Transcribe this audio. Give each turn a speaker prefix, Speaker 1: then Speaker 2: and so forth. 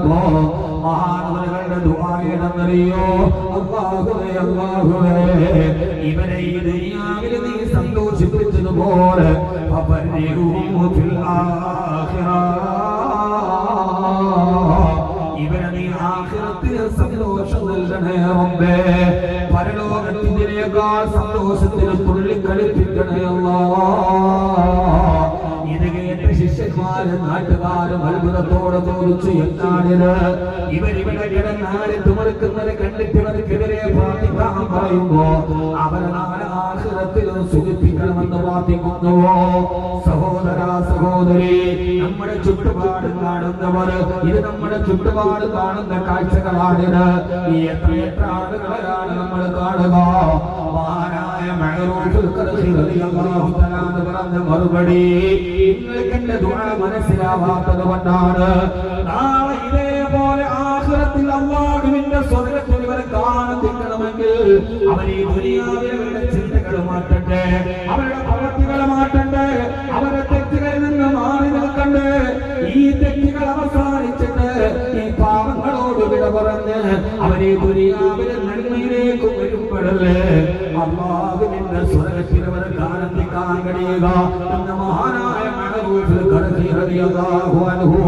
Speaker 1: മഹാനവരുടെ ദുആയെന്നറിയോ അല്ലാഹുവേ അല്ലാഹുവേ ഇവരെ ഈ ദുനിയാവിൽ നീ സന്തോഷിപ്പിച്ചതുപോലെ ഫബരിഹും ഫിൽ ആഖിറ ഇവരെ നീ ആഖിറത്തിൽ സന്തോഷം നൽകണേ റബ്ബേ പരലോകത്തിനേക്കാൾ സന്തോഷത്തിൽ തുള്ളിക്കളിപ്പിക്കണേ അല്ലാഹ് ഇത് കേട്ട ശിഷ്യന്മാരും നാട്ടുകാരും അത്ഭുതത്തോടെ ചോദിച്ചു എന്നാണിത് ഇവരിവിടെ കിടന്നാല് തുമർക്കുന്നത് കണ്ടിട്ട് ഇവർക്കെതിരെ പ്രാർത്ഥിക്കാൻ പറയുമ്പോ അവരെ നാളെ ആഖിറത്തിലും സുഖിപ്പിക്കണമെന്ന് പ്രാർത്ഥിക്കുന്നുവോ സഹോദര സഹോദരി നമ്മുടെ ചുറ്റുപാട് കാണുന്നവർ ഇത് നമ്മുടെ ചുറ്റുപാട് കാണുന്ന കാഴ്ചകളാണിത് എത്ര ആളുകളാണ് നമ്മൾ കാണുക മഹാനായ മഅറൂഫുൽ ഖർഖി റളിയല്ലാഹു തആല പറഞ്ഞ മറുപടി നിങ്ങൾക്ക് എന്റെ ദുആ മനസ്സിലാവാത്തത് കൊണ്ടാണ് നാളെ ഇതേപോലെ ആഖിറത്തിൽ അല്ലാഹുവിന്റെ സ്വർഗ്ഗത്തിൽ ഇവരെ കാണത്തിക്കണമെങ്കിൽ അവർ ഈ ദുനിയാവിലെ ചിന്തകൾ മാറ്റണ്ടേ അവരുടെ പ്രവൃത്തികൾ മാറ്റണ്ടേ അവരുടെ തെറ്റുകളിൽ നിന്ന് മാറി നിൽക്കണ്ടേ ഈ തെറ്റുകൾ അവസാനിച്ചിട്ട് ഈ പാപങ്ങളോട് വിട പറഞ്ഞ് അവരെ ദുനിയാവിലെ നന്മയിലേക്ക് വരുമ്പോഴല്ലേ അല്ലാഹുവിന്റെ സ്വർഗ്ഗത്തിൽ അവരെ കാണത്തിക്കാൻ കഴിയുക എന്ന മഹാനായ മഅറൂഫുൽ ഖർഖി റളിയല്ലാഹു അൻഹു